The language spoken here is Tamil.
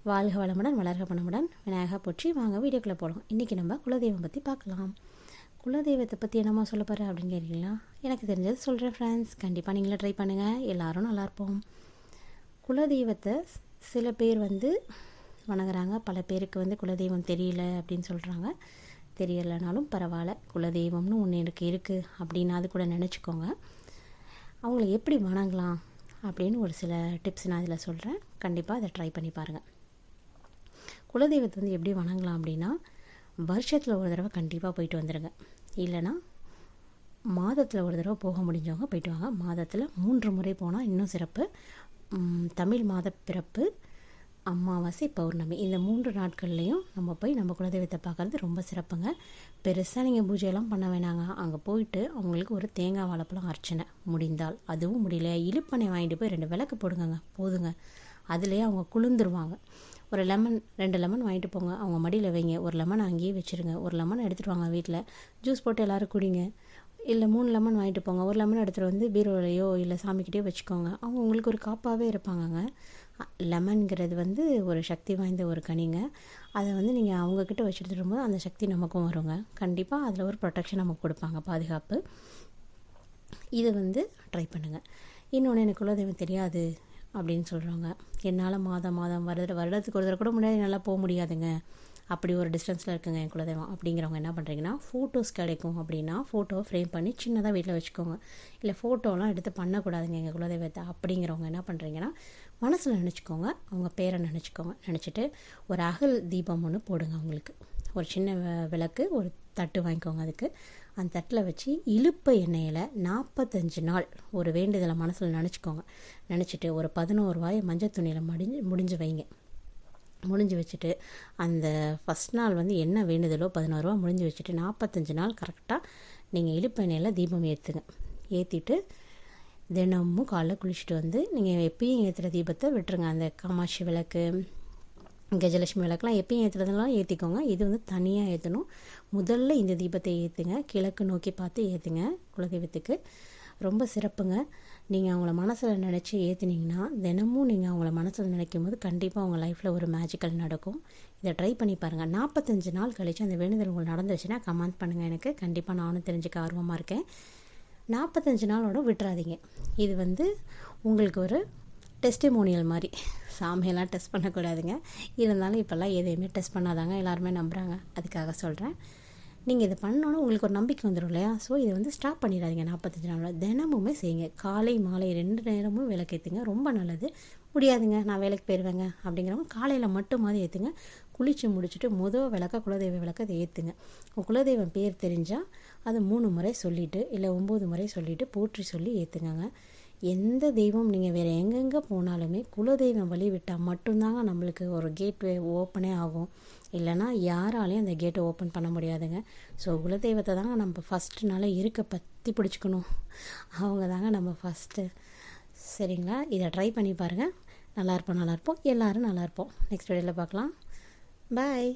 வாழ்க வளமுடன், வளர்க பணமுடன், விநாயகா போற்றி. வாங்க வீடியோக்குள்ளே போகலாம். இன்றைக்கி நம்ம குலதெய்வம் பற்றி பார்க்கலாம். குலதெய்வத்தை பற்றி என்னம்மா சொல்ல போகிறேன் அப்படின்னு கேட்குறீங்களா? எனக்கு தெரிஞ்சது சொல்கிறேன் ஃப்ரெண்ட்ஸ். கண்டிப்பாக நீங்களே ட்ரை பண்ணுங்கள், எல்லோரும் நல்லாயிருப்போம். குலதெய்வத்தை சில பேர் வணங்குறாங்க, பல பேருக்கு குலதெய்வம் தெரியல அப்படின்னு சொல்கிறாங்க. தெரியலைனாலும் பரவாயில்ல, குலதெய்வம்னு ஒன்று எனக்கு இருக்குது அப்படின்னு அது கூட நினச்சிக்கோங்க. அவங்கள எப்படி வணங்கலாம் அப்படின்னு ஒரு சில டிப்ஸ் நான் இதில் சொல்கிறேன். கண்டிப்பாக அதை ட்ரை பண்ணி பாருங்கள். குலதெய்வத்தை எப்படி வணங்கலாம் அப்படின்னா, வருஷத்தில் ஒரு தடவை கண்டிப்பாக போயிட்டு வந்துடுங்க. இல்லைனா மாதத்தில் ஒரு தடவை போக முடிஞ்சவங்க போயிட்டு வாங்க. மாதத்தில் 3 முறை போனால் இன்னும் சிறப்பு. தமிழ் மாத பிறப்பு, அமாவாசை, பௌர்ணமி, இந்த 3 நாட்கள்லேயும் நம்ம போய் நம்ம குலதெய்வத்தை பார்க்குறது ரொம்ப சிறப்புங்க. பெருசாக நீங்கள் பூஜையெல்லாம் பண்ண வேணாங்க. அங்கே போயிட்டு அவங்களுக்கு ஒரு தேங்காய் வாழைப்பழம் அர்ச்சனை முடிந்தால், அதுவும் முடியல இழுப்பனை வாங்கிட்டு போய் 2 விளக்கு போடுங்க, போதுங்க. அதுலேயே அவங்க குளிர்ந்துருவாங்க. ஒரு லெமன் 2 லெமன் வாங்கிட்டு போங்க, அவங்க மடியில் வைங்க. ஒரு லெமன் அங்கேயே வச்சுருங்க. ஒரு லெமன் எடுத்துகிட்டு வாங்க, வீட்டில் ஜூஸ் போட்டு எல்லோரும் குடிங்க. இல்லை 3 லெமன் வாங்கிட்டு போங்க. ஒரு லெமன் எடுத்துகிட்டு பீரோலையோ இல்லை சாமிக்கிட்டேயோ வச்சுக்கோங்க. அவங்க உங்களுக்கு ஒரு காப்பாகவே இருப்பாங்கங்க. லெமன்கிறது ஒரு சக்தி வாய்ந்த ஒரு கனிங்க. அதை நீங்கள் அவங்கக்கிட்ட வச்சுட்டு வரும்போது அந்த சக்தி நமக்கும் வருங்க. கண்டிப்பாக அதில் ஒரு ப்ரொடெக்ஷன் நமக்கு கொடுப்பாங்க, பாதுகாப்பு. இதை ட்ரை பண்ணுங்கள். இன்னொன்று, எனக்கு குலதெய்வம் தெரியாது அப்படின்னு சொல்கிறாங்க. என்னால் மாதம் வருடத்துக்கு ஒரு தடவை கூட முன்னாடி நல்லா போக முடியாதுங்க, அப்படி ஒரு டிஸ்டன்ஸில் இருக்குங்க என் குலதெய்வம் அப்படிங்கிறவங்க என்ன பண்ணுறீங்கன்னா, ஃபோட்டோஸ் கிடைக்கும் அப்படின்னா ஃபோட்டோவை ஃப்ரேம் பண்ணி சின்னதாக வீட்டில் வச்சுக்கோங்க. இல்லை ஃபோட்டோலாம் எடுத்து பண்ணக்கூடாதுங்க எங்கள் குலதெய்வத்தை அப்படிங்கிறவங்க என்ன பண்ணுறீங்கன்னா, மனசில் நினச்சிக்கோங்க, அவங்க பேரை நினச்சிக்கோங்க. நினச்சிட்டு ஒரு அகல் தீபம் ஒன்று போடுங்க. அவங்களுக்கு ஒரு சின்ன விளக்கு, ஒரு தட்டு வாங்கிக்கோங்க. அதுக்கு அந்த தட்டில் வச்சு இழுப்ப எண்ணெயில் 45 நாள் ஒரு வேண்டுதலை மனசில் நினச்சிக்கோங்க. நினச்சிட்டு ஒரு 11 வாயை மஞ்சள் துணியில் முடிஞ்சு வைங்க. முடிஞ்சு வச்சுட்டு அந்த ஃபஸ்ட் நாள் என்ன வேண்டுதலோ 11 ரூபா முடிஞ்சு வச்சுட்டு 45 நாள் கரெக்டாக நீங்கள் இழுப்ப எண்ணெயில் தீபம் ஏற்றுங்க. ஏற்றிட்டு தினமும் காலைல குளிச்சுட்டு நீங்கள் எப்பயும் ஏற்றுற தீபத்தை விட்டுருங்க. அந்த காமாட்சி விளக்கு, கஜலட்சுமி விளக்குலாம் எப்பயும் ஏற்றுறதுலாம் ஏற்றிக்கோங்க. இது தனியாக ஏற்றணும். முதல்ல இந்த தீபத்தை ஏற்றுங்க, கிழக்கு நோக்கி பார்த்து ஏற்றுங்க. குலதெய்வத்துக்கு ரொம்ப சிறப்புங்க. நீங்கள் அவங்கள மனசில் நினச்சி ஏற்றுனீங்கன்னா, தினமும் நீங்கள் அவங்கள மனசில் நினைக்கும் போது கண்டிப்பாக அவங்க லைஃப்பில் ஒரு மேஜிக்கல் நடக்கும். இதை ட்ரை பண்ணி பாருங்கள். 45 நாள் கழித்து அந்த வேண்டுதல் உங்களுக்கு நடந்துச்சுன்னா கமெண்ட் பண்ணுங்கள் எனக்கு. கண்டிப்பாக நானும் தெரிஞ்சுக்க ஆர்வமாக இருக்கேன். 45 நாளோட விட்டுறாதீங்க. இது உங்களுக்கு ஒரு டெஸ்டிமோனியல் மாதிரி. சாமியெல்லாம் டெஸ்ட் பண்ணக்கூடாதுங்க. இருந்தாலும் இப்போல்லாம் எதையுமே டெஸ்ட் பண்ணாதாங்க எல்லாருமே நம்புகிறாங்க. அதுக்காக சொல்கிறேன். நீங்கள் இதை பண்ணோன்னா உங்களுக்கு ஒரு நம்பிக்கை வந்துடும் இல்லையா? ஸோ இதை ஸ்டாப் பண்ணிடாதீங்க. 45 நாளில் தினமுமே செய்யுங்க. காலை மாலை 2 நேரமும் விளக்கேற்றுங்க. ரொம்ப நல்லது. முடியாதுங்க, நான் வேலைக்கு போயிடுவேங்க அப்படிங்கிறவங்க காலையில் மட்டுமாதிரி ஏற்றுங்க. குளித்து முடிச்சுட்டு விளக்க குலதெய்வ விளக்கத்தை ஏற்றுங்க. உங்கள் குலதெய்வம் பேர் தெரிஞ்சால் அது 3 முறை சொல்லிவிட்டு இல்லை 9 முறை சொல்லிவிட்டு போற்றி சொல்லி ஏற்றுங்க. எந்த தெய்வம் நீங்கள் வேறு எங்கெங்கே போனாலுமே குலதெய்வம் வழி விட்டால் மட்டும்தாங்க நம்மளுக்கு ஒரு கேட்வே ஓப்பனே ஆகும். இல்லைனா யாராலையும் அந்த கேட்டை ஓப்பன் பண்ண முடியாதுங்க. ஸோ குலதெய்வத்தை தாங்க நம்ம ஃபஸ்ட்டு நாள் பற்றி பிடிச்சிக்கணும். அவங்க தாங்க நம்ம ஃபஸ்ட்டு. சரிங்களா? இதை ட்ரை பண்ணி பாருங்கள். நல்லாயிருப்போம். எல்லோரும் நல்லாயிருப்போம். நெக்ஸ்ட் வீடியோவில் பார்க்கலாம். பாய்.